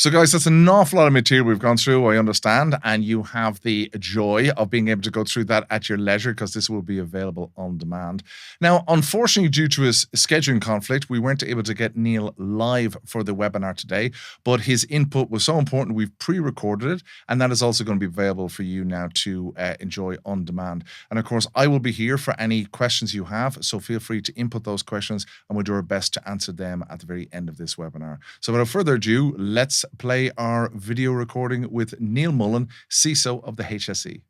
So, guys, that's an awful lot of material we've gone through, I understand, and you have the joy of being able to go through that at your leisure because this will be available on demand. Now, unfortunately, due to a scheduling conflict, we weren't able to get Neal live for the webinar today, but his input was so important, we've pre-recorded it, and that is also going to be available for you now to enjoy on demand. And, of course, I will be here for any questions you have, so feel free to input those questions, and we'll do our best to answer them at the very end of this webinar. So, without further ado, let's play our video recording with Neal Mullen, CISO of the HSE.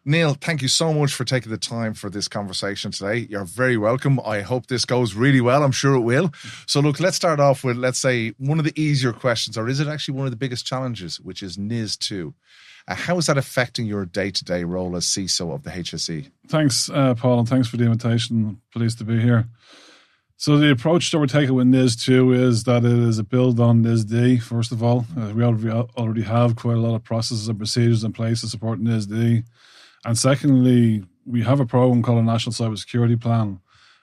Neal, thank you so much for taking the time for this conversation today. You're very welcome. I hope this goes really well. I'm sure it will. So look, let's start off with, let's say, one of the easier questions, or is it actually one of the biggest challenges, which is NIS2. How is that affecting your day-to-day role as CISO of the HSE? Thanks, Paul, and thanks for the invitation. Pleased to be here. So the approach that we're taking with NIS2 is that it is a build on NISD, first of all. We already have quite a lot of processes and procedures in place to support NISD. And secondly, we have a program called a National Cybersecurity Plan,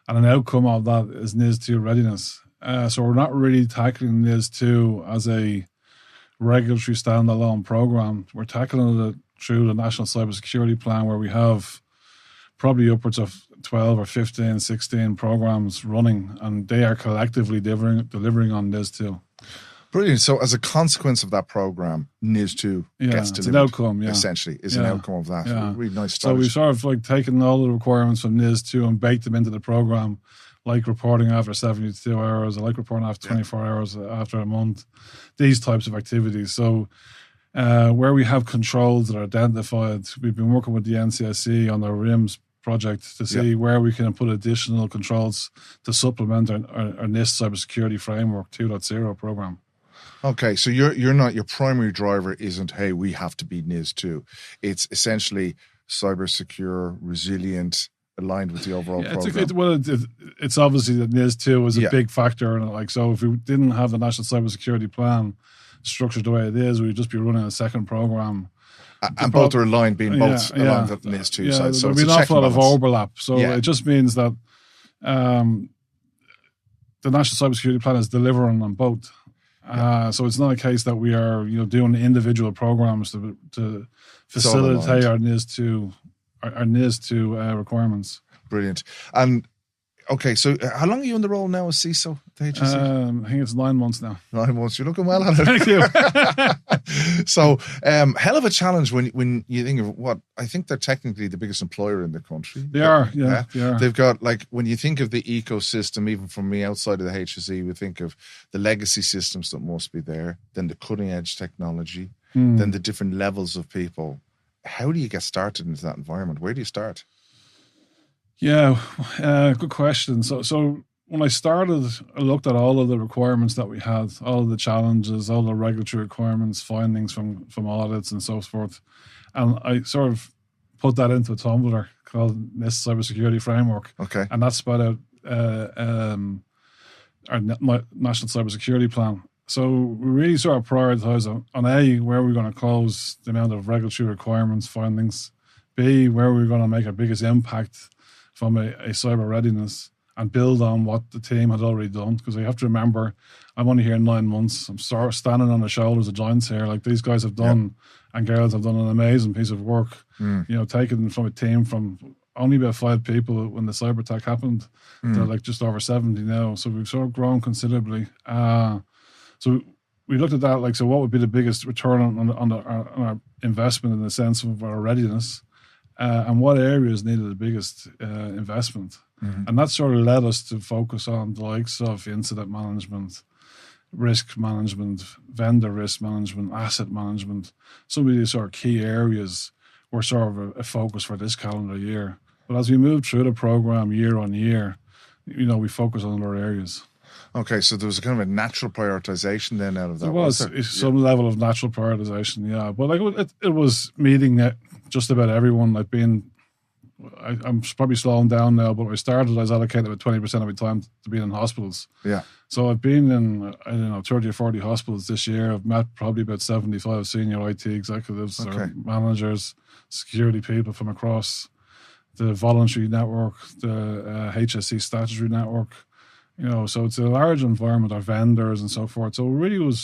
and an outcome of that is NIS2 readiness. So we're not really tackling NIS2 as a regulatory standalone program. We're tackling it through the National Cybersecurity Plan, where we have probably upwards of 12 or 15, 16 programs running, and they are collectively delivering on NIS2. Brilliant. So as a consequence of that program, NIS2 gets delivered. It's an outcome, essentially, is an outcome of that. Yeah. Really nice strategy. So we've sort of like taken all the requirements from NIS2 and baked them into the program, like reporting after 72 hours, or like reporting after 24 hours, after a month, these types of activities. So where we have controls that are identified, we've been working with the NCSC on their RIMS project to see where we can put additional controls to supplement our NIST Cybersecurity Framework 2.0 program. Okay, so you're not, your primary driver isn't, hey, we have to be NIS2. It's essentially cyber secure, resilient, aligned with the overall program. It's obviously that NIS2 is a big factor in it. Like, so if we didn't have the National Cybersecurity Plan structured the way it is, we'd just be running a second program. And both are aligned, being both along the NIS2 side. So there'll be an awful lot of overlap. So it just means that the National Cybersecurity Plan is delivering on both. So it's not a case that we are, doing individual programs to facilitate our NIS2 requirements. Brilliant. And okay, so how long are you in the role now as CISO at the HSE? I think it's 9 months now. 9 months. You're looking well at it. Thank you. So, hell of a challenge when you think of what I think they're technically the biggest employer in the country. They are. They've got, like, when you think of the ecosystem, even from me outside of the HSE, we think of the legacy systems that must be there, then the cutting edge technology, then the different levels of people. How do you get started into that environment? Where do you start? Yeah, good question. So when I started, I looked at all of the requirements that we had, all of the challenges, all the regulatory requirements, findings from audits and so forth. And I sort of put that into a tumbler called NIST Cybersecurity Framework. Okay. And that's spread out our National Cybersecurity Plan. So we really sort of prioritize on A, where we're going to close the amount of regulatory requirements, findings. B, where we're going to make our biggest impact from a cyber readiness, and build on what the team had already done. Because you have to remember, I'm only here 9 months. I'm standing on the shoulders of giants here. Like, these guys have done, and girls have done an amazing piece of work. Taken from a team from only about 5 people when the cyber attack happened to like just over 70 now. So we've sort of grown considerably. So we looked at that, like, so what would be the biggest return on our investment in the sense of our readiness? And what areas needed the biggest investment. And that sort of led us to focus on the likes of incident management, risk management, vendor risk management, asset management. Some of these sort of key areas were sort of a focus for this calendar year. But as we move through the program year on year, we focus on other areas. Okay, so there was a kind of a natural prioritization then out of that. There was some level of natural prioritization, But like it was meeting just about everyone. Like, I'm probably slowing down now, but when I started, I was allocated about 20% of my time to being in hospitals. Yeah. So I've been in, 30 or 40 hospitals this year. I've met probably about 75 senior IT executives or managers, security people from across the voluntary network, the HSE statutory network, So it's a large environment of vendors and so forth. So it really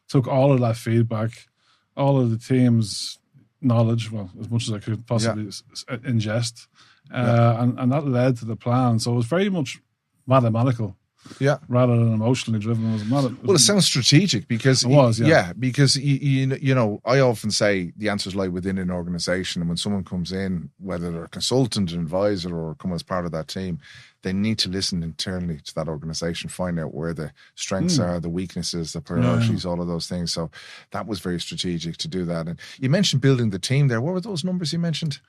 took all of that feedback, all of the team's knowledge, well, as much as I could possibly ingest, and that led to the plan. So it was very much mathematical. Yeah, rather than emotionally driven. It sounds strategic because it was, because I often say the answers lie within an organization, and when someone comes in, whether they're a consultant, an advisor, or come as part of that team, they need to listen internally to that organization, find out where the strengths are, the weaknesses, the priorities, all of those things. So that was very strategic to do that. And you mentioned building the team there. What were those numbers you mentioned?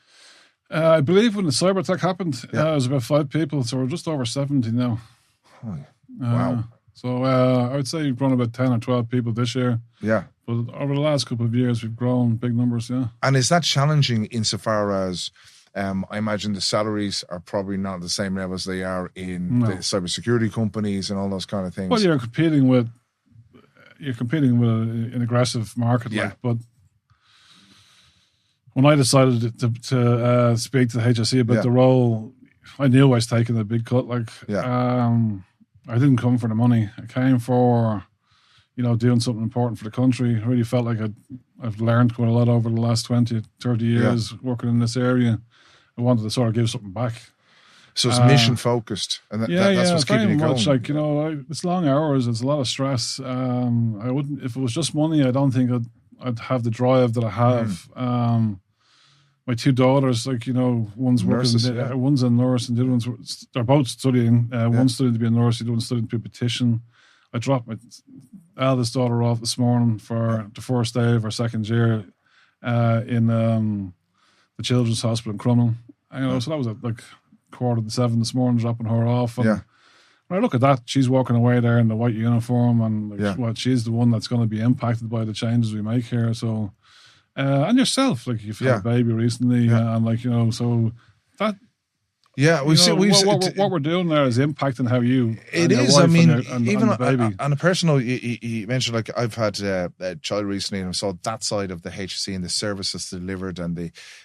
I believe when the cyber attack happened, it was about 5 people, so we're just over 70 now. Oh, wow. So I would say we've grown about 10 or 12 people this year. Yeah. But over the last couple of years, we've grown big numbers, yeah. And is that challenging insofar as I imagine the salaries are probably not the same level as they are in the cybersecurity companies and all those kind of things? Well, you're competing with an aggressive market, but when I decided to speak to the HSE about the role, I knew I was taking a big cut. I didn't come for the money. I came for, doing something important for the country. I really felt like I've learned quite a lot over the last 20, 30 years working in this area. I wanted to sort of give something back. So it's mission focused, and that's what's keeping you going. It's long hours. It's a lot of stress. I wouldn't, if it was just money, I don't think I'd have the drive that I have. My 2 daughters, one's nurses, working, one's a nurse, and the other they're both studying. One's studying to be a nurse, the other one's studying to be a petition. I dropped my eldest daughter off this morning for the first day of her second year in the Children's Hospital in Crumlin. So that was at 7:15 this morning, dropping her off. And when I look at that, she's walking away there in the white uniform, and she's the one that's going to be impacted by the changes we make here. So. And yourself, you've had a baby recently, and so that. Yeah, what we're doing there is impacting how you. It is. I mean, even the baby. On a personal, you mentioned I've had a child recently, and I saw that side of the HSE and the services delivered and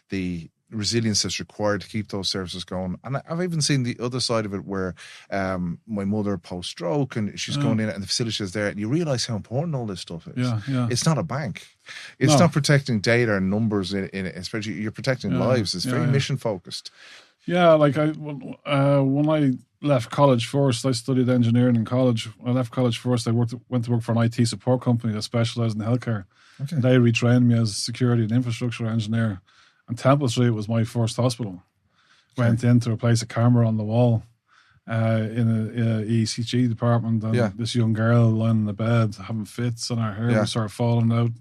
the resilience that's required to keep those services going. And I've even seen the other side of it where my mother post-stroke and she's going in and the facility is there, and you realise how important all this stuff is. It's not a bank. It's not protecting data and numbers in it, especially you're protecting lives. It's very mission focused. Yeah, when I left college first, I studied engineering in college. When I left college first, I went to work for an IT support company that specialised in healthcare. Okay. They retrained me as a security and infrastructure engineer. And Temple Street was my first hospital. Went in to replace a camera on the wall in a ECG department, and this young girl lying in the bed having fits, and her hair was sort of falling out.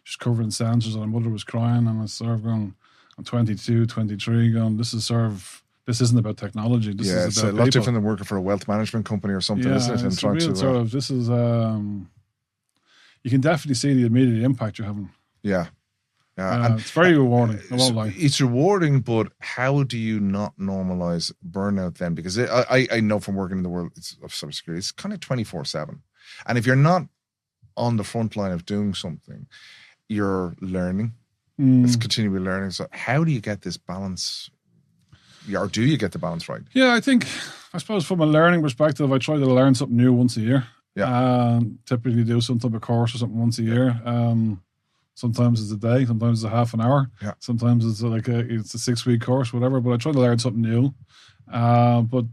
She's covered in sensors, and her mother was crying, and I was sort of going, I'm 22, 23, going, this isn't about technology. This is about it's a lot people. different than working for a wealth management company or something, isn't it? And it's this is, you can definitely see the immediate impact you're having. Yeah. It's very rewarding. I won't lie. It's rewarding, but how do you not normalize burnout then? Because I know from working in the world of cybersecurity, it's kind of 24/7. And if you're not on the front line of doing something, you're learning. It's continually learning. So how do you get this balance? Or do you get the balance right? Yeah, I suppose from a learning perspective, I try to learn something new once a year. Typically do some type of course or something once a year. Sometimes it's a day, sometimes it's a half an hour, sometimes it's it's a 6-week course, whatever. But I try to learn something new. But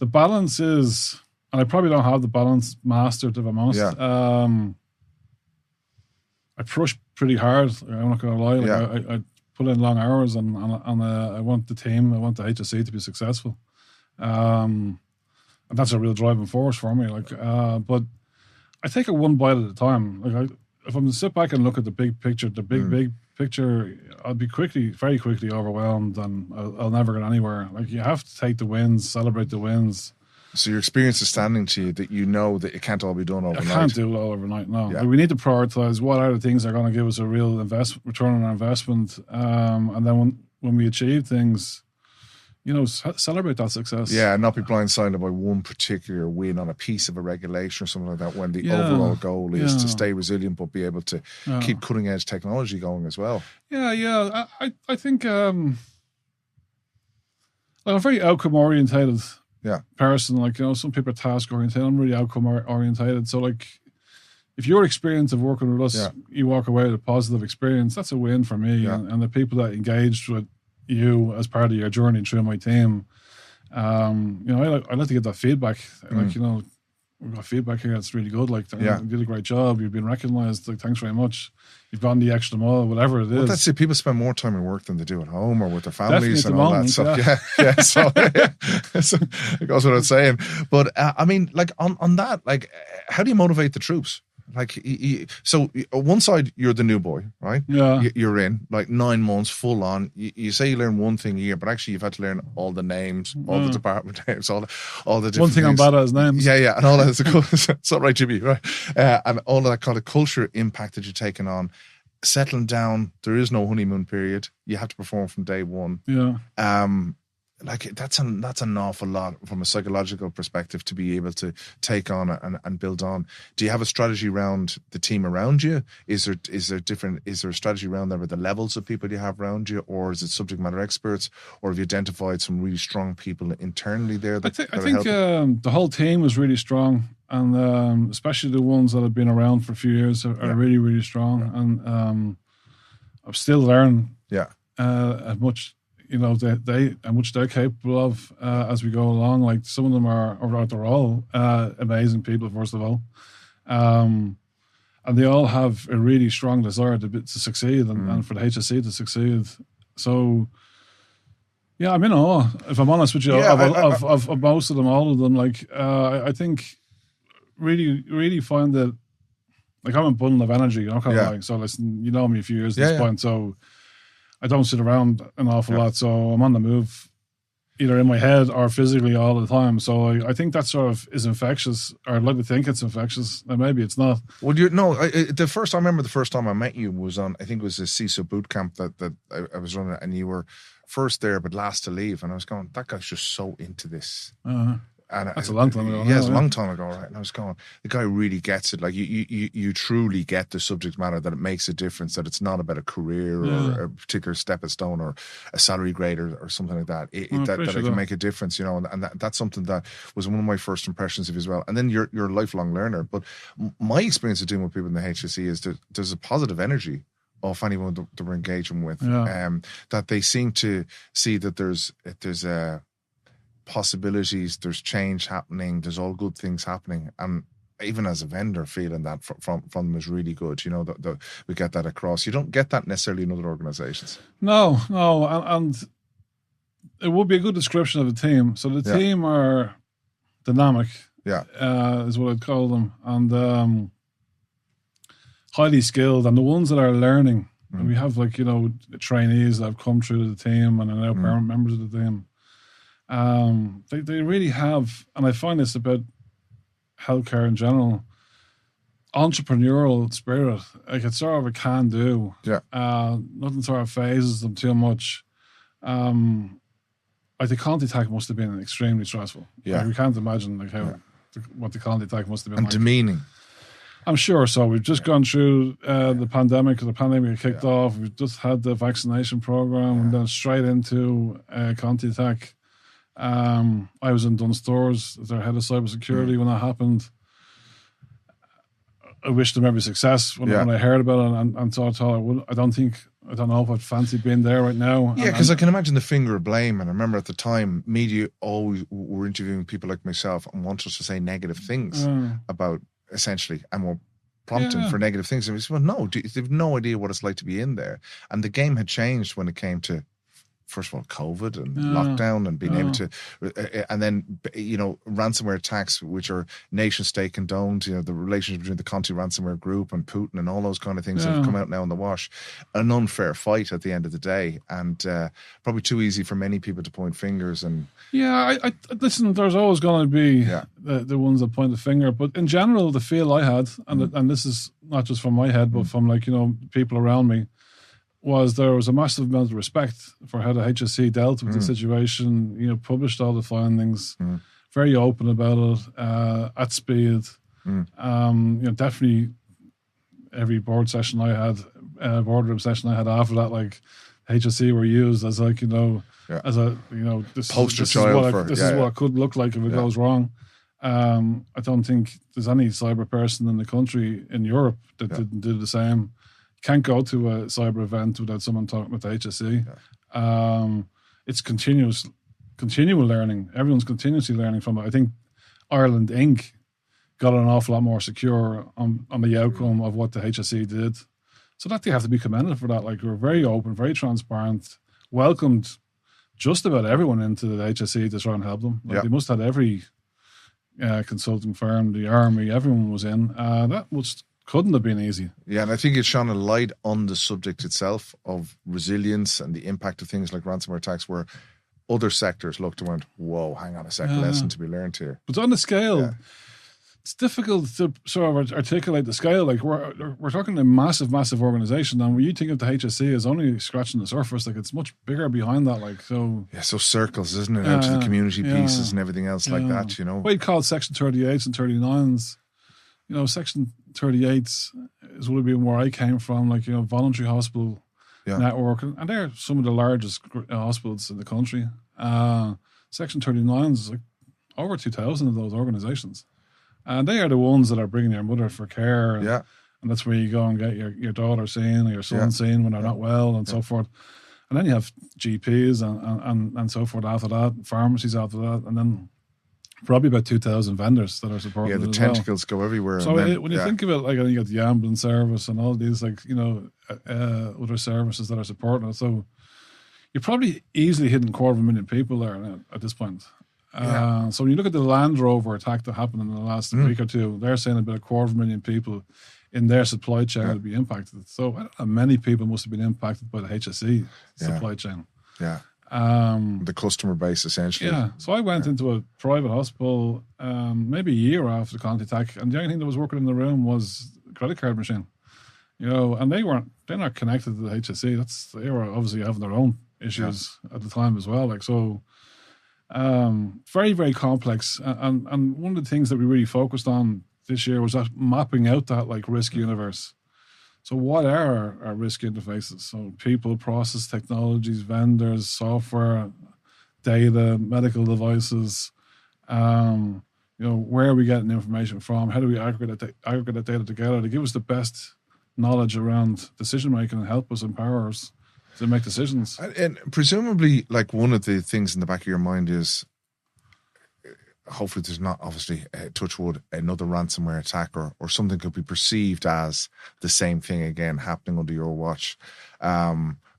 the balance is, and I probably don't have the balance mastered, if I'm honest. I push pretty hard. I'm not going to lie. I put in long hours, and I want the team, I want the HSE to be successful, and that's a real driving force for me. But I take it one bite at a time. If I'm to sit back and look at the big picture, big picture, I'll be very quickly overwhelmed, and I'll never get anywhere. You have to take the wins, celebrate the wins. So your experience is standing to you that you know that it can't all be done overnight. I can't do it all overnight, no. We need to prioritise what are the things that are going to give us a real return on our investment, and then when we achieve things, celebrate that success. Yeah, not be blindsided by one particular win on a piece of a regulation or something like that, when the overall goal is to stay resilient but be able to keep cutting edge technology going as well. I think I'm very outcome orientated person. Like, some people are task oriented. I'm really outcome orientated. So like, if your experience of working with us, you walk away with a positive experience, that's a win for me. And the people that engaged with you as part of your journey through my team, I like to get that feedback. Like, we've got feedback here that's really good. Like, you did a great job. You've been recognized. Like, thanks very much. You've gone the extra mile, whatever it is. Well, that's it. People spend more time at work than they do at home or with their families and all moment, that stuff. So it goes without saying. But I mean, like on that, like, how do you motivate the troops? Like, so on one side, you're the new boy, right? Yeah. You're in like 9 months full on. You say you learn one thing a year, but actually you've had to learn all the names, all the department names, all the different one thing things. I'm bad at is names. Yeah, and all that. It's not right, Jimmy, right? And all of that kind of culture impact that you're taking on, settling down. There is no honeymoon period. You have to perform from day one. Yeah. Like that's an awful lot from a psychological perspective to be able to take on and build on. Do you have a strategy around the team around you? Is there a strategy around there with the levels of people you have around you, or is it subject matter experts, or have you identified some really strong people internally there? I think the whole team is really strong, and especially the ones that have been around for a few years are really, really strong. And I'm still learning. As much. How much they're capable of as we go along. Like, some of them they're all amazing people, first of all. And they all have a really strong desire to succeed and for the HSE to succeed. So, yeah, I'm in awe, if I'm honest with you, of most of them, all of them. Like, I think really, really find that, like, I'm a bundle of energy, like, so listen, you know me a few years at this point, so I don't sit around an awful lot, so I'm on the move, either in my head or physically all the time. So I think that sort of is infectious, or I'd like to think it's infectious, and maybe it's not. Well, I remember the first time I met you was on, I think it was a CISO boot camp that I was running, and you were first there but last to leave, and I was going, that guy's just so into this. And that's a long time ago. Yeah, it's a long time ago, right? And I was going, the guy really gets it. Like, you truly get the subject matter, that it makes a difference, that it's not about a career or a particular stepping stone or a salary grade or something like that. That it can make a difference, and that's something that was one of my first impressions of you as well. And then you're a lifelong learner. But my experience of dealing with people in the HSE is that there's a positive energy of anyone that we're engaging with, that they seem to see that there's possibilities, there's change happening, there's all good things happening, and even as a vendor, feeling that from them is really good. We get that across. You don't get that necessarily in other organizations. No, and it would be a good description of the team. So the team are dynamic, is what I'd call them, and highly skilled, and the ones that are learning. And we have, like, trainees that have come through the team and are now permanent members of the team. They really have, and I find this about healthcare in general, entrepreneurial spirit. Like, it's sort of a can do. Nothing sort of phases them too much. Like, the Conti attack must have been extremely stressful. Like, we can't imagine what the Conti attack must have been and like. Demeaning. I'm sure so. We've just gone through the pandemic. The pandemic kicked off. We've just had the vaccination program, and then straight into Conti attack. I was in Dunstores as their head of cybersecurity when that happened. I wished them every success when I heard about it, and so I don't know if I'd fancy being there right now. Yeah, because I can imagine the finger of blame. And I remember at the time, media always were interviewing people like myself and wanted us to say negative things about, essentially, and were prompting for negative things. And we said, well, no, they've no idea what it's like to be in there. And the game had changed when it came to, first of all, COVID and lockdown and being able to, and then, ransomware attacks, which are nation state condoned, the relationship between the Conti ransomware group and Putin and all those kind of things that have come out now in the wash. An unfair fight at the end of the day, and probably too easy for many people to point fingers. And I listen, there's always going to be the ones that point the finger, but in general, the feel I had, and this is not just from my head, but from people around me, was there was a massive amount of respect for how the HSC dealt with the situation, published all the findings, very open about it, at speed. Definitely every board session I had, boardroom session I had after that, like, HSE were used as like, Yeah. as a, Poster this child is for- what, this yeah, is yeah. what it could look like if it Yeah. goes wrong. I don't think there's any cyber person in the country in Europe that Yeah. didn't do the same. Can't go to a cyber event without someone talking with the HSE. It's continual learning. Everyone's continuously learning from it. I think Ireland Inc. got an awful lot more secure on the outcome of what the HSE did. So that they have to be commended for that. Like, we're very open, very transparent, welcomed just about everyone into the HSE to try and help them. Like, Yeah. they must have had every consulting firm, the army, everyone was in. That couldn't have been easy. Yeah, and I think it shone a light on the subject itself of resilience and the impact of things like ransomware attacks, where other sectors looked and went, whoa, hang on a second, lesson to be learned here. But on the scale, Yeah. it's difficult to sort of articulate the scale. Like, we're talking a massive, massive organization, and when you think of the HSE as only scratching the surface, like, it's much bigger behind that. Like, so Yeah, so circles, isn't it? Out to the community pieces and everything else like that, What you call Section 38s and 39s. Section 38s would have been where I came from, like, voluntary hospital network, and they're some of the largest hospitals in the country. Section 39s is like over 2,000 of those organizations. And they are the ones that are bringing your mother for care. And that's where you go and get your daughter seen or your son seen when they're not well and so forth. And then you have GPs and so forth after that, pharmacies after that, and then probably about 2,000 vendors that are supporting it the as tentacles go everywhere. So when you think of it, like, you got the ambulance service and all these, like, other services that are supporting it. So you're probably easily hitting 250,000 people there now at this point. So when you look at the Land Rover attack that happened in the last week or two, they're saying about 250,000 people in their supply chain would be impacted. So I don't know, many people must have been impacted by the HSE supply chain. Yeah. The customer base, essentially. Yeah. So I went into a private hospital maybe a year after the Conti attack, and the only thing that was working in the room was a credit card machine. And they're not connected to the HSE. They were obviously having their own issues at the time as well. Like, so very, very complex. And one of the things that we really focused on this year was that mapping out that, like, risk universe. So what are our risk interfaces? So people, process, technologies, vendors, software, data, medical devices. Where are we getting information from? How do we aggregate that data together to give us the best knowledge around decision making and help us, empower us to make decisions? And presumably, like, one of the things in the back of your mind is, hopefully there's not, obviously, touch wood, another ransomware attack or something could be perceived as the same thing again happening under your watch.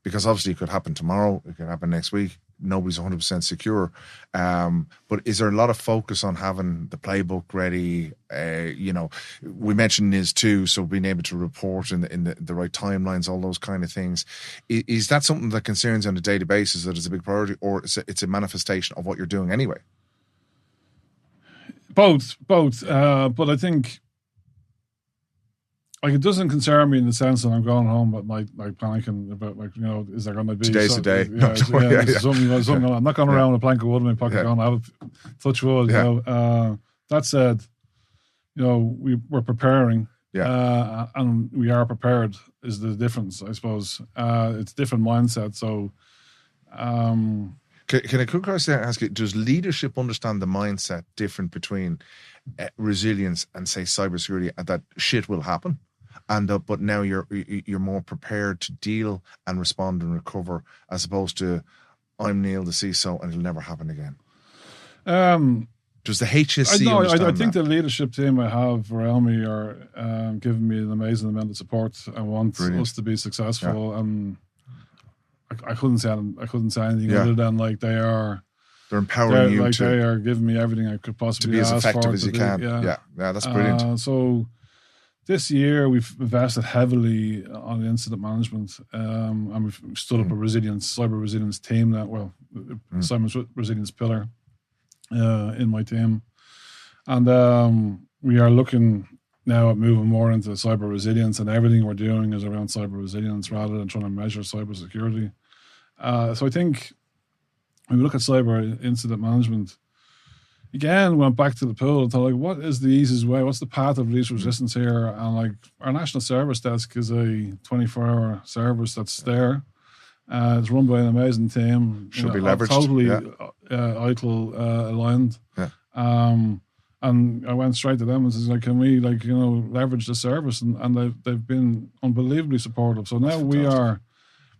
Because obviously it could happen tomorrow, it could happen next week. Nobody's 100% secure. But is there a lot of focus on having the playbook ready? We mentioned NIS2, so being able to report in the right timelines, all those kind of things. Is that something that concerns you on a daily basis, that is a big priority, or it's a manifestation of what you're doing anyway? Both. But I think, like, it doesn't concern me in the sense that I'm going home at night, like, panicking about, like, is there going to be today's the day? Something. I'm not going around with a plank of wood in my pocket going, I'll touch wood. That said, we're preparing. And we are prepared is the difference, I suppose. It's different mindset. So, Can I quickly ask you, does leadership understand the mindset different between resilience and, say, cybersecurity, and that shit will happen, but now you're more prepared to deal and respond and recover, as opposed to, I'm Neal, the CISO, and it'll never happen again? Does the HSC understand I think that? the leadership team I have around me are giving me an amazing amount of support and want us to be successful. And I couldn't say anything other than, like, they're empowering you, like, they are giving me everything I could possibly to be as ask effective for as you can. Yeah, that's brilliant. So this year we've invested heavily on incident management, and we've stood up a cyber resilience team cyber resilience pillar in my team, and we are looking now at moving more into cyber resilience, and everything we're doing is around cyber resilience rather than trying to measure cyber security. So I think when we look at cyber incident management, again, went back to the pool and thought, like, what is the easiest way? What's the path of least resistance here? And, like, our national service desk is a 24-hour service that's there. It's run by an amazing team. Should be leveraged. Totally ITIL aligned. Yeah. And I went straight to them and says, like, can we, like, leverage the service? And they've been unbelievably supportive. So now we are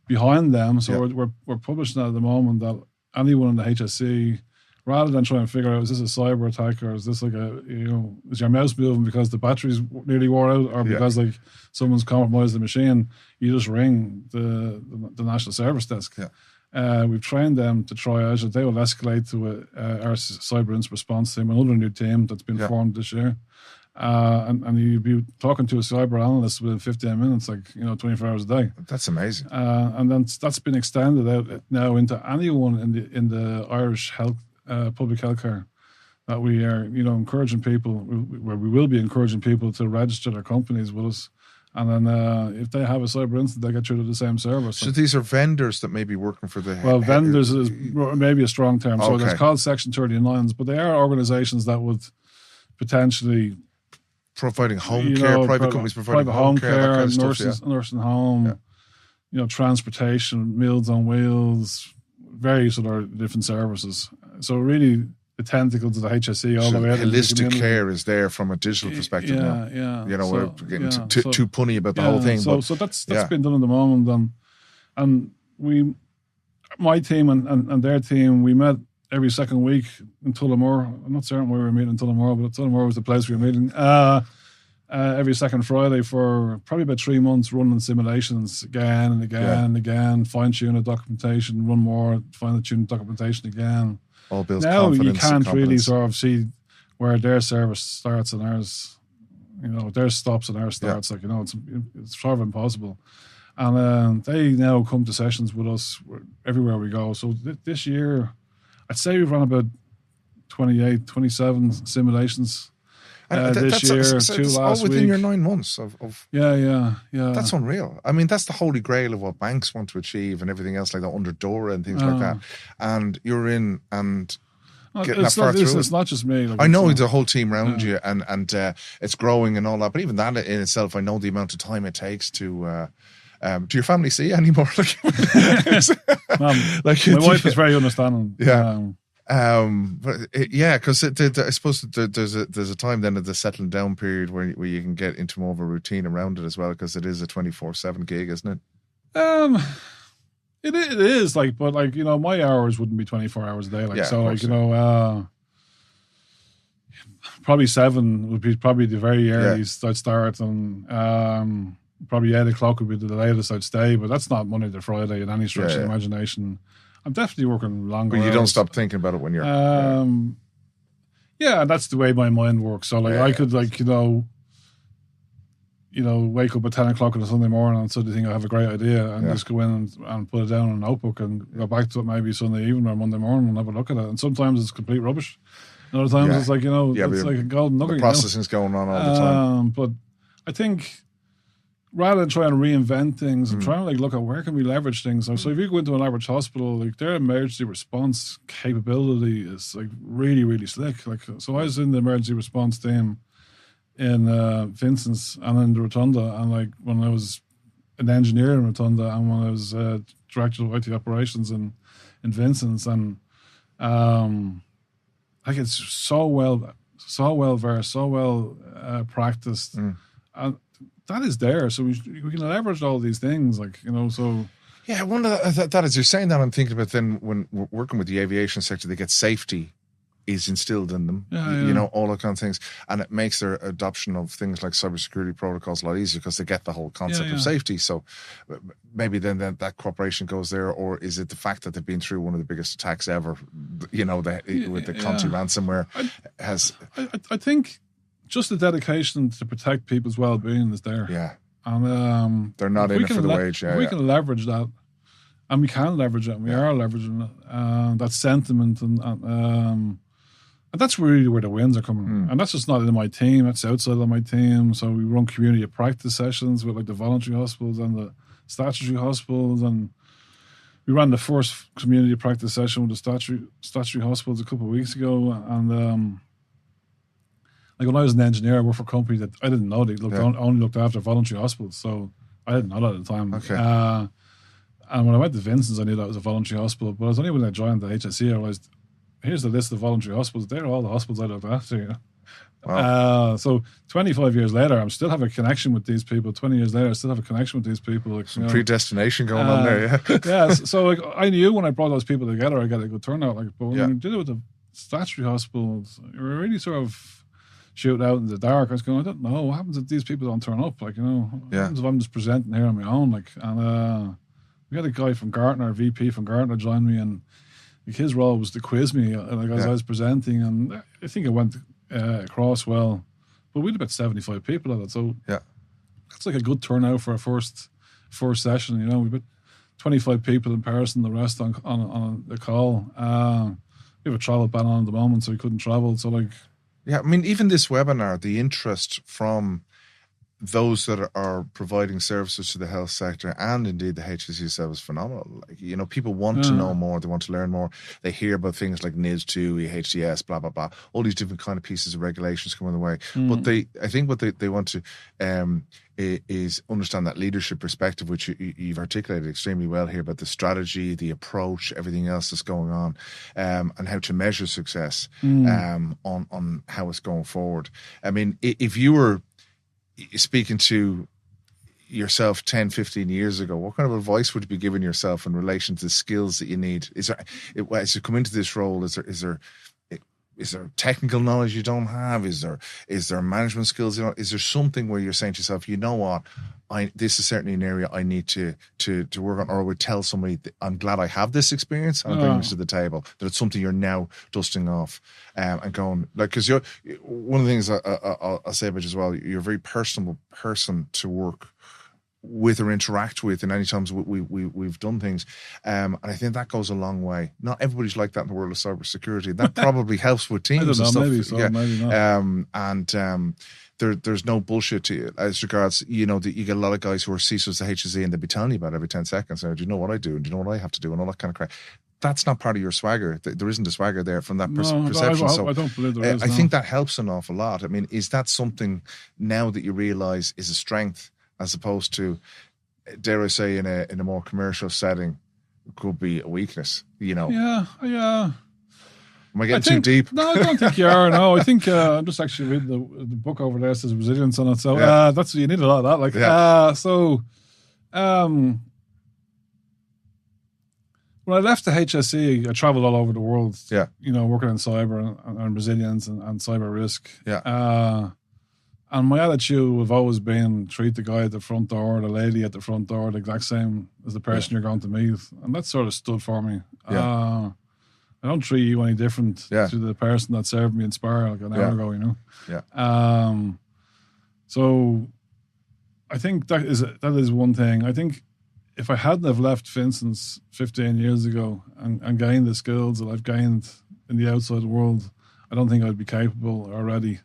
behind them. So we're publishing that at the moment, that anyone in the HSC, rather than trying to figure out, is this a cyber attack, or is this like is your mouse moving because the batteries nearly wore out, or because like someone's compromised the machine, you just ring the National Service Desk. Yeah. We've trained them to triage it. They will escalate to our cyber incident response team, another new team that's been formed this year. And you'd be talking to a cyber analyst within 15 minutes, like 24 hours a day. That's amazing. And then that's been extended out now into anyone in the Irish health public healthcare, that we are encouraging people, where we will be encouraging people to register their companies with us. And then if they have a cyber incident, they get through to the same service. So these are vendors that may be working for the... Well, vendors is maybe a strong term. So it's called Section 39s, but they are organisations that would potentially... Providing home care, private companies providing private home care, kind of nursing home, transportation, Meals on Wheels, various other different services. So really... the tentacles of the HSE all the way out. Holistic care is there from a digital perspective now. We're getting too punny about the whole thing. So that's been done at the moment, and my team and their team, we met every second week in Tullamore. I'm not certain where we were meeting in Tullamore, but Tullamore was the place we were meeting. Every second Friday for probably about 3 months, running simulations again and again and again, fine-tune the documentation, run more, fine-tune the documentation again. All builds now confidence. You can't really sort of see where their service starts and ours, theirs stops and ours starts. It's sort of impossible. And they now come to sessions with us everywhere we go. So this year, I'd say we've run about 28, 27 simulations this year, two last all within week. your 9 months of Yeah. That's unreal. I mean, that's the holy grail of what banks want to achieve and everything else like that, under DORA and things like that. And you're in and getting that far through. It's not just me. I know the whole team around you, and it's growing and all that. But even that in itself, I know the amount of time it takes to. Do your family see you anymore? My wife is very understanding. Yeah. Because I suppose there's a time then at the settling down period where you can get into more of a routine around it as well, because it is a 24/7 gig, isn't it? It is but my hours wouldn't be 24 hours a day. Probably 7 would be probably the very earliest I'd start, and probably 8 o'clock would be the latest I'd stay. But that's not Monday to Friday in any stretch of the imagination. I'm definitely working longer. But you don't hours. stop thinking about it when you're... that's the way my mind works. So I could wake up at 10 o'clock on a Sunday morning and suddenly think I have a great idea and just go in and put it down in a notebook and go back to it maybe Sunday evening or Monday morning and have a look at it. And sometimes it's complete rubbish. And other times it's like, it's like a golden nugget. The processing's going on all the time. But I think... rather than trying to reinvent things, I'm trying to look at where can we leverage things. So if you go into an average hospital, their emergency response capability is really, really slick. So I was in the emergency response team in Vincent's and in the Rotunda, and when I was an engineer in Rotunda and when I was director of IT operations in Vincent's, and it's so well versed, so well practiced, and that is there, so we can leverage all these things, so. Yeah, one of that as you're saying that, I'm thinking about then when we're working with the aviation sector, they get safety is instilled in them, all that kind of things, and it makes their adoption of things like cybersecurity protocols a lot easier because they get the whole concept of safety. So maybe then that cooperation goes there, or is it the fact that they've been through one of the biggest attacks ever, with the Conti ransomware has... I think just the dedication to protect people's well-being is there. Yeah. And they're not in it for the wage. We can leverage that, and we can leverage it, and we are leveraging it, that sentiment, and that's really where the wins are coming. And that's just not in my team, that's outside of my team. So we run community practice sessions with the voluntary hospitals and the statutory hospitals, and we ran the first community practice session with the statutory hospitals a couple of weeks ago, and when I was an engineer, I worked for a company that I didn't know they only looked after voluntary hospitals, so I didn't know that at the time. Okay. And when I went to Vincent's, I knew that was a voluntary hospital. But it was only when I joined the HSE, I realized, here's the list of voluntary hospitals. They're all the hospitals I looked after. You know? Wow. So 25 years later, I'm still have a connection with these people. 20 years later, I still have a connection with these people. Like, Some predestination going on there, yeah. Yeah. So like, I knew when I brought those people together, I got a good turnout. Like, but when Yeah. we did it with the statutory hospitals, we were really sort of shooting out in the dark. I was going, I don't know what happens if these people don't turn up. Like, you know, what happens if I'm just presenting here on my own? Like, and we had a guy from Gartner, a VP from Gartner, join me, and like, his role was to quiz me like as I was presenting, and I think it went across well. But we had about 75 people at it, so that's like a good turnout for a first session. You know, we had 25 people in person, the rest on the call. We have a travel ban on at the moment, so we couldn't travel. So like, yeah, I mean, even this webinar, the interest from those that are providing services to the health sector and indeed the HSE itself is phenomenal. Like, you know, people want to know more, they want to learn more. They hear about things like NIS2, EHDS, blah, blah, blah, all these different kind of pieces of regulations coming their way. But I think what they want to is understand that leadership perspective, which you've articulated extremely well here, about the strategy, the approach, everything else that's going on, and how to measure success on how it's going forward. I mean, if you were speaking to yourself 10, 15 years ago, what kind of advice would you be giving yourself in relation to the skills that you need? Is there, as you come into this role, is there technical knowledge you don't have? Is there management skills? You know, is there something where you're saying to yourself, you know what, this is certainly an area I need to work on, or I would tell somebody, I'm glad I have this experience and I'm bringing this to the table, that it's something you're now dusting off and going, like, because you're one of the things I'll say about you as well, you're a very personable person to work with or interact with, and any times we've done things, and I think that goes a long way. Not everybody's like that in the world of cybersecurity. That probably helps with teams. I don't know, and stuff. maybe so, maybe not. There's no bullshit to you as regards, you know, that you get a lot of guys who are CISOs to HSE and they'll be telling you about it every 10 seconds. Do you know what I do? And do you know what I have to do? And all that kind of crap. That's not part of your swagger. There isn't a swagger there from that perception. I don't believe there is. I think that helps an awful lot. I mean, is that something now that you realize is a strength, as opposed to, dare I say, in a more commercial setting, could be a weakness, you know? Yeah. Am I getting too deep? No, I don't think you are. No, I think I'm just actually reading the book over there. It says resilience on it. So that's, you need a lot of that. Like, when I left the HSE, I traveled all over the world. Yeah. You know, working in cyber and resilience and cyber risk. Yeah. And my attitude have always been treat the guy at the front door, the lady at the front door, the exact same as the person you're going to meet. And that sort of stood for me. Yeah. I don't treat you any different to the person that served me in Spar like an hour ago, you know? Yeah. So I think that is one thing. I think if I hadn't have left Vincent's 15 years ago and gained the skills that I've gained in the outside world, I don't think I'd be capable or ready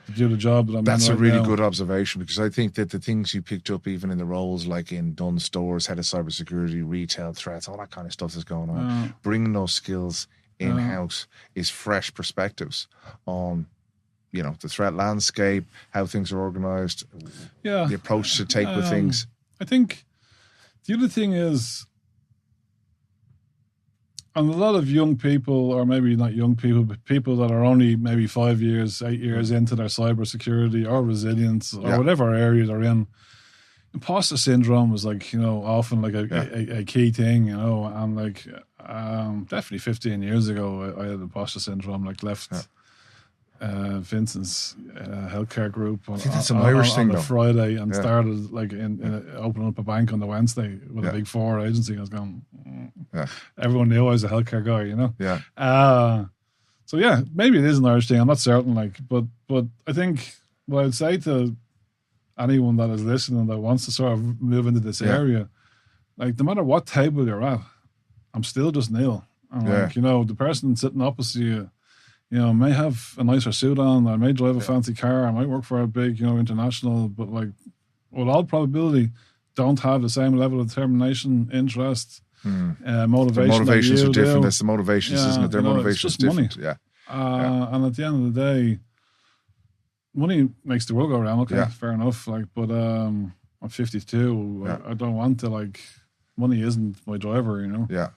to do the job that I'm That's in a really now. good observation, because I think that the things you picked up, even in the roles like in Dunn Stores, head of cybersecurity, retail threats, all that kind of stuff is going on. Bringing those skills in-house is fresh perspectives on, you know, the threat landscape, how things are organized, the approach to take with things. I think the other thing is, and a lot of young people, or maybe not young people, but people that are only maybe 5 years, 8 years into their cybersecurity or resilience or whatever area they're in, imposter syndrome is like, you know, often like a key thing, you know, and like definitely 15 years ago, I had imposter syndrome, like left Vincent's healthcare group on, I think that's an Irish thing, on a though. Friday and started like in opening up a bank on the Wednesday with a big four agency. I was going, everyone knew I was a healthcare guy, you know? So yeah, maybe it is an Irish thing. I'm not certain, like, but I think what I'd say to anyone that is listening that wants to sort of move into this area, like, no matter what table you're at, I'm still just Neal. And like, you know, the person sitting opposite you, you know, may have a nicer suit on, I may drive a fancy car, I might work for a big, you know, international, but like, with all probability, don't have the same level of determination, interest, motivation. The motivations are different. Do. That's the motivations, isn't it? Their motivations are different. Money. And at the end of the day, money makes the world go round. Okay, fair enough. Like, but I'm 52. I don't want to like money isn't my driver, you know. Yeah.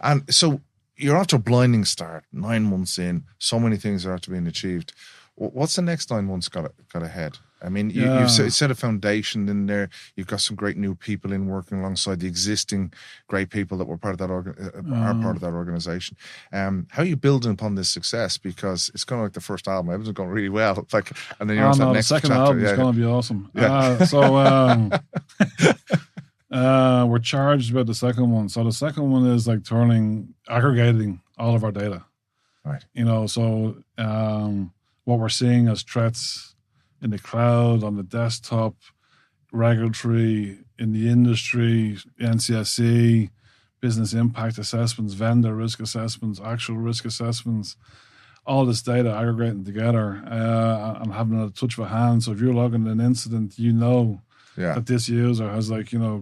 And so you're after a blinding start, 9 months in, so many things are after being achieved. What's the next 9 months got ahead? I mean, you've set a foundation in there. You've got some great new people in working alongside the existing great people that were part of that are part of that organization. How are you building upon this success? Because it's kind of like the first album. Everything's going really well. Like, and then you're on that next the second chapter. album is going to be awesome. Yeah. We're charged about the second one. So the second one is like aggregating all of our data. Right. You know, so what we're seeing as threats in the cloud, on the desktop, regulatory, in the industry, NCSE, business impact assessments, vendor risk assessments, actual risk assessments, all this data aggregating together and having a touch of a hand. So if you're logging an incident, you know that this user has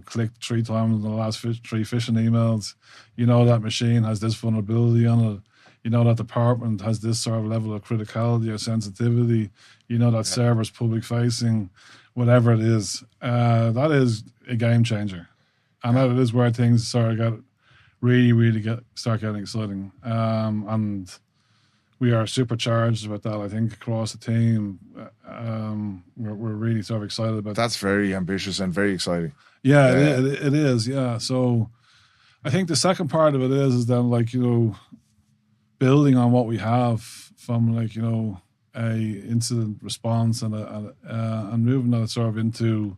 clicked 3 times in the last 3 phishing emails. You know that machine has this vulnerability on it. You know that department has this sort of level of criticality or sensitivity. You know that server's public facing, whatever it is. That is a game changer. And that is where things sort of start getting exciting. And we are supercharged about that, I think, across the team. We're really sort of excited about that. That's very ambitious and very exciting. Yeah, it is, yeah. So I think the second part of it is then, building on what we have from a incident response and moving that sort of into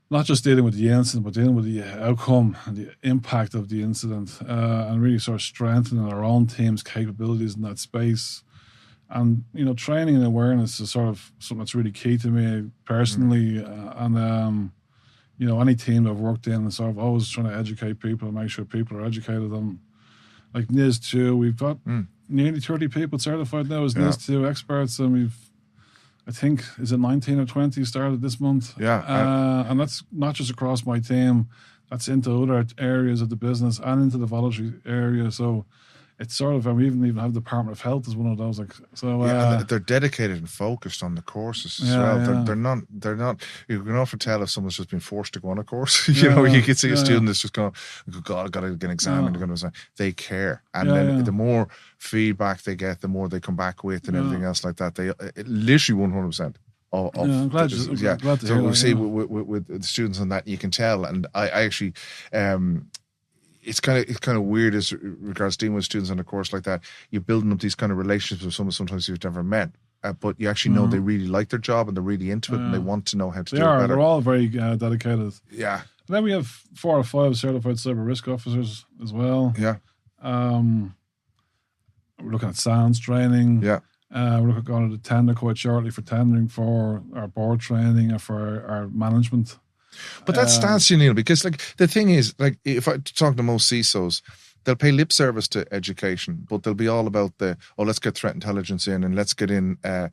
not just dealing with the incident, but dealing with the outcome and the impact of the incident, and really sort of strengthening our own team's capabilities in that space. And training and awareness is sort of something that's really key to me personally, and any team that I've worked in, and sort of always trying to educate people and make sure people are educated on. Like NIS2, we've got nearly 30 people certified now as NIS2 experts, and I think, is it 19 or 20 started this month? Yeah. And that's not just across my team, that's into other areas of the business and into the voluntary area. So it's sort of, we even have the Department of Health as one of those. They're dedicated and focused on the courses as well. Yeah. They're not, you can often tell if someone's just been forced to go on a course. You can see a student that's just going, God, I've got to get an exam. And they're going to they care. And then the more feedback they get, the more they come back with and everything else like that. They literally 100%. I'm glad to hear that. So we see with the students on that, you can tell. And I actually, it's kind of weird as regards dealing with students on a course like that. You're building up these kind of relationships with someone sometimes you've never met, but you actually know they really like their job and they're really into it and they want to know how to do it better. They're all very dedicated. Yeah. And then we have 4 or 5 certified cyber risk officers as well. Yeah. We're looking at SANS training. Yeah. We're going to the tender quite shortly for tendering for our board training and for our management. But that stands you, Neal, because the thing is, if I talk to most CISOs, they'll pay lip service to education, but they'll be all about let's get threat intelligence in and let's get in a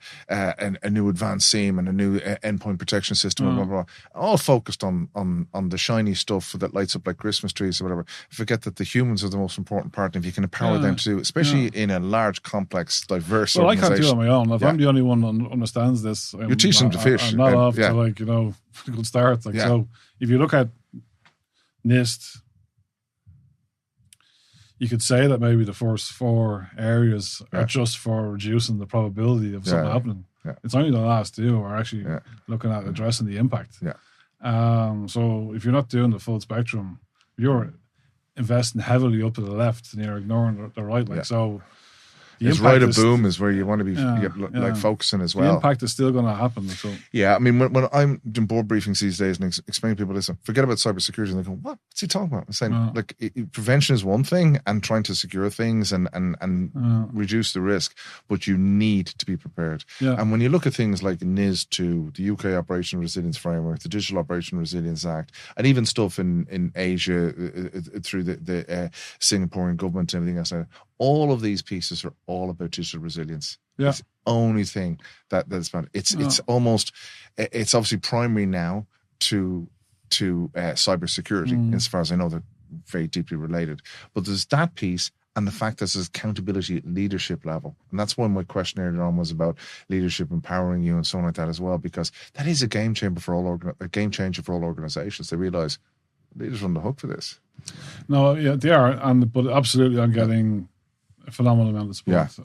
new advanced SIEM and a new endpoint protection system, and blah, blah, blah. All focused on the shiny stuff that lights up like Christmas trees or whatever. Forget that the humans are the most important part, and if you can empower them to do, especially in a large, complex, diverse organization. I can't do it on my own. If I'm the only one that understands this, you're teaching them to fish. I'm not off to a good start. So if you look at NIST, you could say that maybe the first 4 areas are just for reducing the probability of something happening. Yeah. It's only the last 2 are actually looking at addressing the impact. Yeah. So if you're not doing the full spectrum, you're investing heavily up to the left and you're ignoring the right. So It's right of boom is where you want to be focusing as well. The impact is still going to happen. So. Yeah, I mean, when I'm doing board briefings these days and explaining to people, listen, forget about cybersecurity, and they go, what's he talking about? I'm saying, prevention is one thing and trying to secure things and reduce the risk, but you need to be prepared. Yeah. And when you look at things like NIS2, the UK Operational Resilience Framework, the Digital Operational Resilience Act, and even stuff in Asia through the Singaporean government and everything else, all of these pieces are all about digital resilience. Yeah. It's the only thing that's about it. It's almost, it's obviously primary now to cybersecurity, as far as I know, they're very deeply related. But there's that piece and the fact that there's accountability at leadership level. And that's why my question earlier on was about leadership empowering you and so on like that as well, because that is a game changer for all organizations. They realize leaders on the hook for this. No, yeah, they are, but absolutely, I'm getting a phenomenal amount of support.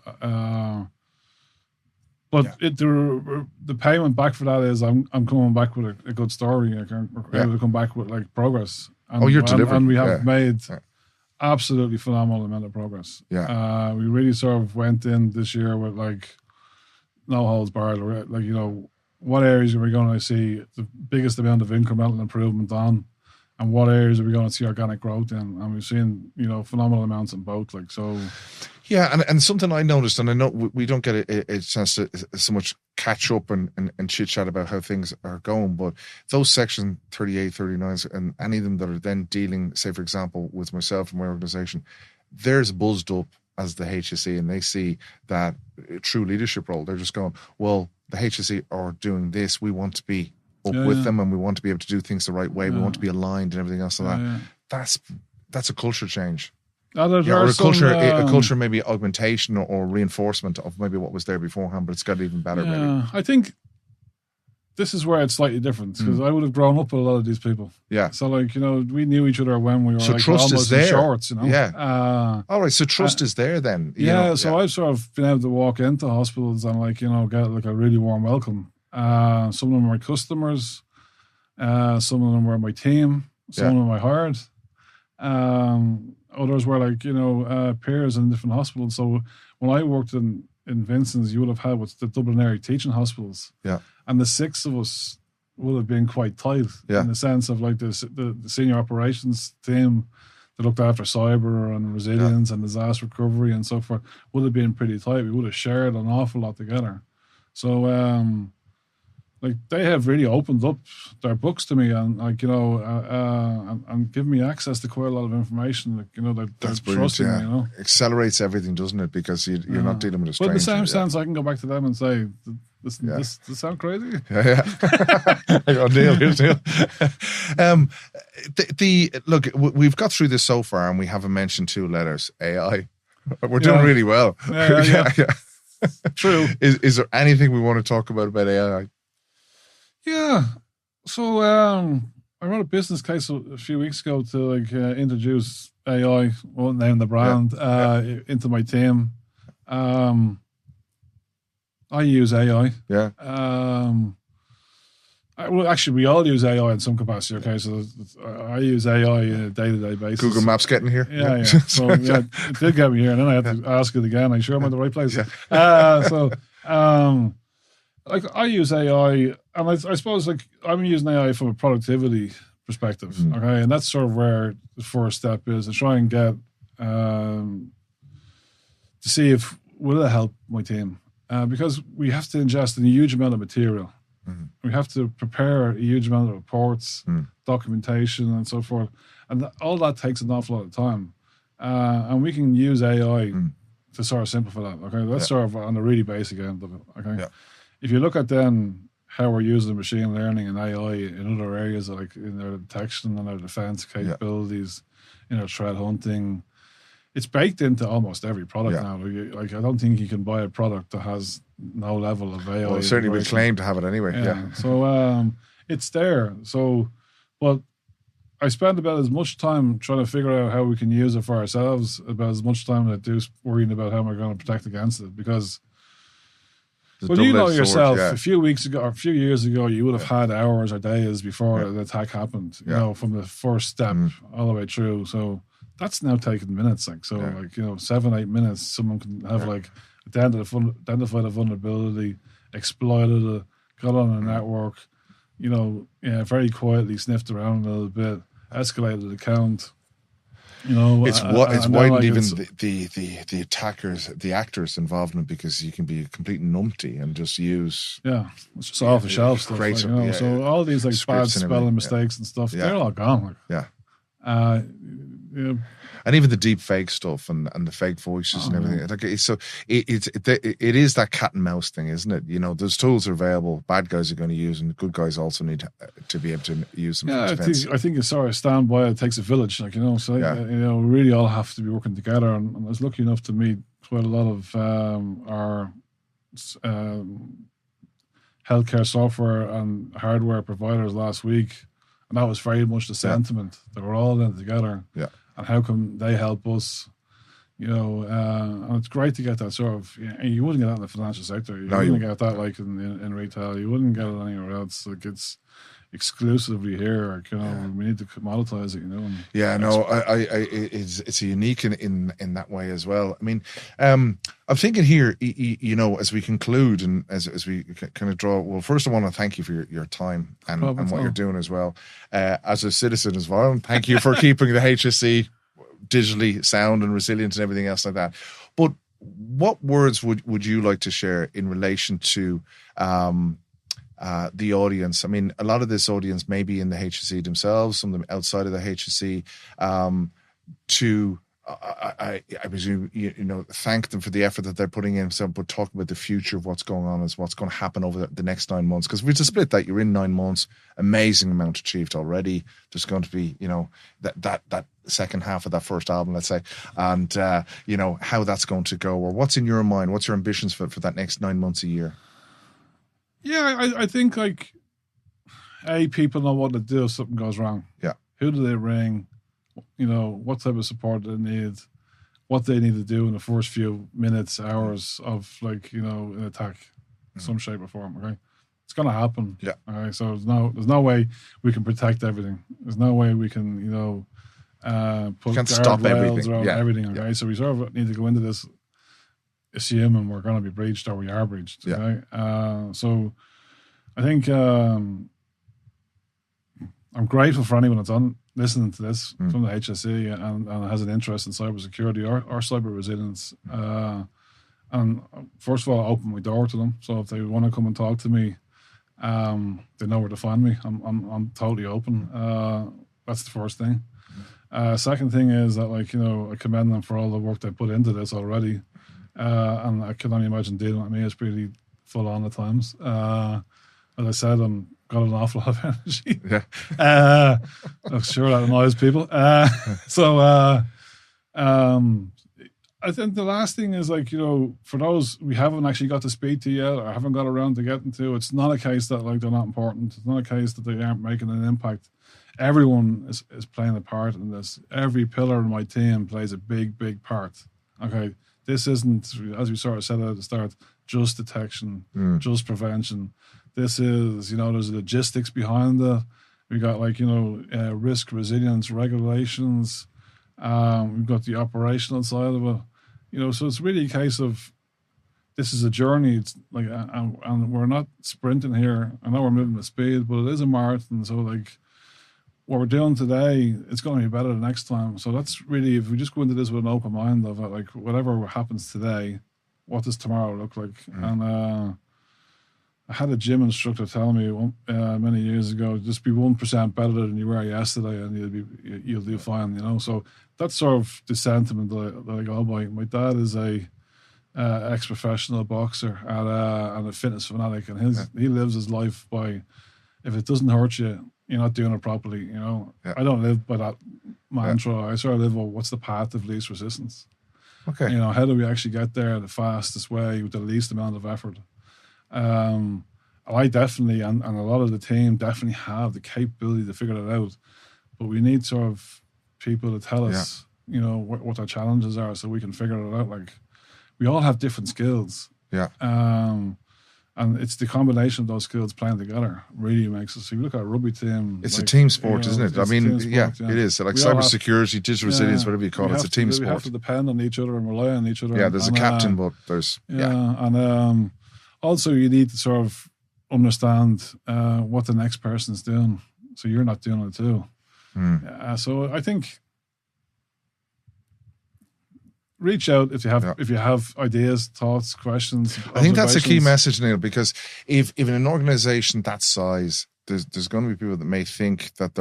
But the payment back for that is I'm coming back with a good story. I'm able to come back with like progress. And, you're delivering. And we have made absolutely phenomenal amount of progress. Yeah. We really sort of went in this year with like no holds barred. Like, you know, what areas are we going to see the biggest amount of incremental improvement on? And what areas are we going to see organic growth in? And we've seen, you know, phenomenal amounts in both. Like, so. Yeah, and something I noticed, and I know we don't get a chance to so much catch up and chit chat about how things are going, but those section 38, 39s, and any of them that are then dealing, say, for example, with myself and my organization, there's buzzed up as the HSE, and they see that true leadership role. They're just going, well, the HSE are doing this. We want to be up with them, and we want to be able to do things the right way. We want to be aligned and everything else like that. That's a culture change. Or a culture maybe augmentation or reinforcement of maybe what was there beforehand, but it's got even better. Maybe. I think this is where it's slightly different because I would have grown up with a lot of these people. Yeah. So like, you know, we knew each other when we were so like trust almost is there. In shorts, you know. Yeah. All right. So trust is there then. So I've sort of been able to walk into hospitals and like, you know, get like a really warm welcome. Some of them were my customers. Some of them were my team. Some of them I hired. Others were like, you know, peers in different hospitals. So when I worked in Vincent's, you would have had what's the Dublin area teaching hospitals. Yeah. And the six of us would have been quite tight in the sense of like the senior operations team that looked after cyber and resilience and disaster recovery and so forth would have been pretty tight. We would have shared an awful lot together. So, like they have really opened up their books to me and like, you know, and given me access to quite a lot of information. Like, you know, they're trusting me, you know. Accelerates everything, doesn't it? Because you're not dealing with a stranger. But in the same sense, I can go back to them and say, this sound crazy? Yeah. Neal, here's Neal. Look, we've got through this so far and we haven't mentioned two letters, AI. We're doing really well. Yeah. True. Is there anything we want to talk about AI? Yeah. So I wrote a business case a few weeks ago to like introduce AI, won't name the brand, into my team. I use AI. Yeah. Actually, we all use AI in some capacity. Okay, so I use AI on a day-to-day basis. Google Maps getting here. Yeah. So it did get me here, and then I had to ask it again. Are you sure I'm in the right place? Yeah. Like I use AI, and I suppose like I'm using AI from a productivity perspective. Okay, and that's sort of where the first step is to try and get to see if will it help my team, because we have to ingest a huge amount of material. We have to prepare a huge amount of reports, documentation, and so forth, and all that takes an awful lot of time. And we can use AI to sort of simplify that. Okay, that's sort of on the really basic end of it. Okay. Yeah. If you look at then how we're using machine learning and AI in other areas, like in our detection and our defense capabilities, in our threat hunting, it's baked into almost every product now. Like I don't think you can buy a product that has no level of AI. Well, certainly we claim to have it anyway. Yeah. So it's there. So, but I spend about as much time trying to figure out how we can use it for ourselves, about as much time as I do worrying about how we're going to protect against it, because. Well, you know yourself, a few weeks ago or a few years ago, you would have had hours or days before the attack happened, you know, from the first step all the way through. So that's now taking minutes. Like, so like, you know, 7-8 minutes, someone can have like identified a vulnerability, exploited it, got on a network, you know, very quietly sniffed around a little bit, escalated the account. You know, it's widened even the attackers, the actors' involvement, because you can be a complete numpty and just use it's just off the shelf stuff. Like, you know, so all these like bad spelling mistakes and stuff, they're all gone. Like, and even the deep fake stuff and the fake voices and everything. Like it is that cat and mouse thing, isn't it? You know, those tools are available. Bad guys are going to use, and good guys also need to be able to use them. Yeah, I think it's sort of stand by. It takes a village, like, you know. So you know, we really all have to be working together. And I was lucky enough to meet quite a lot of our healthcare software and hardware providers last week. And that was very much the sentiment that we're all in together. Yeah. And how can they help us? And it's great to get that sort of. You wouldn't get that in the financial sector. You wouldn't get that like in retail. You wouldn't get it anywhere else. Like it's exclusively here. We need to commoditize it. It's unique in that way as well. I mean, I'm thinking here, as we conclude and as we kind of draw. Well, first I want to thank you for your time and what you're doing as well. As a citizen as well, and thank you for keeping the HSE digitally sound and resilient and everything else like that. But what words would you like to share in relation to the audience? I mean, a lot of this audience may be in the HSE themselves, some of them outside of the HSE, I presume, thank them for the effort that they're putting in. But talking about the future of what's going on, is what's going to happen over the next 9 months. Because we just split that, you're in 9 months, amazing amount achieved already. There's going to be, that second half of that first album, let's say, and how that's going to go, or what's in your mind, what's your ambitions for that next 9 months, a year? Yeah, I think people know what to do if something goes wrong. Yeah. Who do they ring? What type of support they need, what they need to do in the first few minutes, hours of an attack, some shape or form. Okay, it's gonna happen. Yeah. Okay, so there's no way we can protect everything. There's no way we can put guardrails around everything. Okay, so we sort of need to go into this assuming we're going to be breached or we are breached. Okay, so I think I'm grateful for anyone that's listening to this from the HSE and has an interest in cybersecurity or cyber resilience. And first of all, I open my door to them. So if they want to come and talk to me, they know where to find me. I'm totally open. That's the first thing. Second thing is that I commend them for all the work they put into this already. And I can only imagine dealing with me is pretty full on at times. As I said, I'm got an awful lot of energy. Yeah. I'm sure that annoys people. I think the last thing is for those we haven't actually got to speak to yet or haven't got around to getting to, it's not a case that they're not important. It's not a case that they aren't making an impact. Everyone is playing a part in this. Every pillar in my team plays a big, big part. Okay. This isn't, as we sort of said at the start, just detection, just prevention. This is, there's logistics behind it. We got risk resilience regulations. We've got the operational side of it. So it's really a case of this is a journey. It's and we're not sprinting here. I know we're moving at speed, but it is a marathon. So what we're doing today, it's going to be better the next time. So that's really, if we just go into this with an open mind of whatever happens today, what does tomorrow look like? And I had a gym instructor tell me many years ago, just be 1% better than you were yesterday, and you'll do fine. So that's sort of the sentiment that I go by. My dad is a ex-professional boxer and a fitness fanatic, and he lives his life by, if it doesn't hurt you, you're not doing it properly. I don't live by that mantra. I sort of live by what's the path of least resistance. Okay. How do we actually get there the fastest way with the least amount of effort? I definitely, and a lot of the team definitely have the capability to figure that out. But we need sort of people to tell us, what our challenges are so we can figure it out. We all have different skills. Yeah. And it's the combination of those skills playing together really makes us. If you look at a rugby team, it's a team sport, isn't it? I mean, it is. So cybersecurity, digital resilience, whatever you call it, it's a team sport. We have to depend on each other and rely on each other. Yeah, there's a captain, but there's and also you need to sort of understand what the next person's doing, so you're not doing it too. So I think reach out if you have ideas, thoughts, questions. I think that's a key message, Neal, because if in an organization that size, there's going to be people that may think that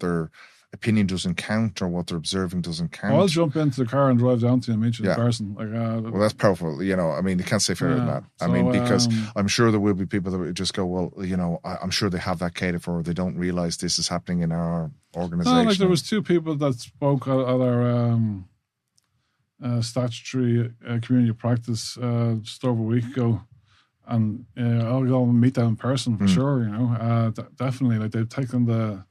their opinion doesn't count or what they're observing doesn't count. I'll jump into the car and drive down to you and meet you in person. Well, that's powerful. I mean, you can't say fairer than that. I mean, because I'm sure there will be people that would just go, well, I'm sure they have that catered for, or they don't realize this is happening in our organization. No, there was 2 people that spoke at our statutory community practice just over a week ago, And I'll go and meet them in person for sure. Definitely, like they've taken the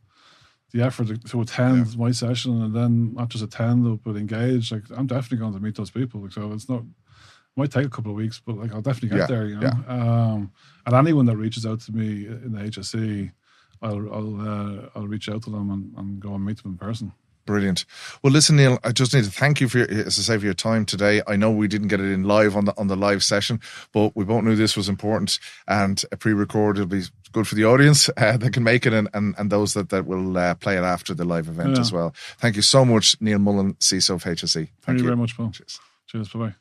effort to attend my session, and then not just attend but engage. Like I'm definitely going to meet those people. So it's not. Might take a couple of weeks, but like I'll definitely get there. And anyone that reaches out to me in the HSE, I'll reach out to them and go and meet them in person. Brilliant. Well, listen, Neal, I just need to thank you for your time today. I know we didn't get it in live on the live session, but we both knew this was important, and a pre-record will be good for the audience that can make it, and those that will play it after the live event as well. Thank you so much, Neal Mullen, CISO of HSE. Thank you very much, Paul. Cheers. Bye-bye.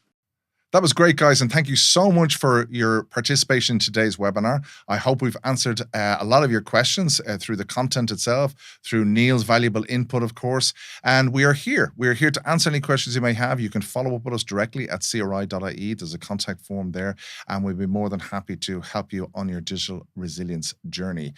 That was great, guys, and thank you so much for your participation in today's webinar. I hope we've answered a lot of your questions through the content itself, through Neal's valuable input, of course, and we are here. We are here to answer any questions you may have. You can follow up with us directly at cri.ie. There's a contact form there, and we'll be more than happy to help you on your digital resilience journey.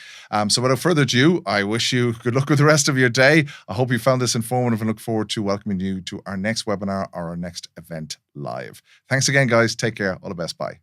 So without further ado, I wish you good luck with the rest of your day. I hope you found this informative and look forward to welcoming you to our next webinar or our next event live. Thanks again, guys. Take care. All the best. Bye.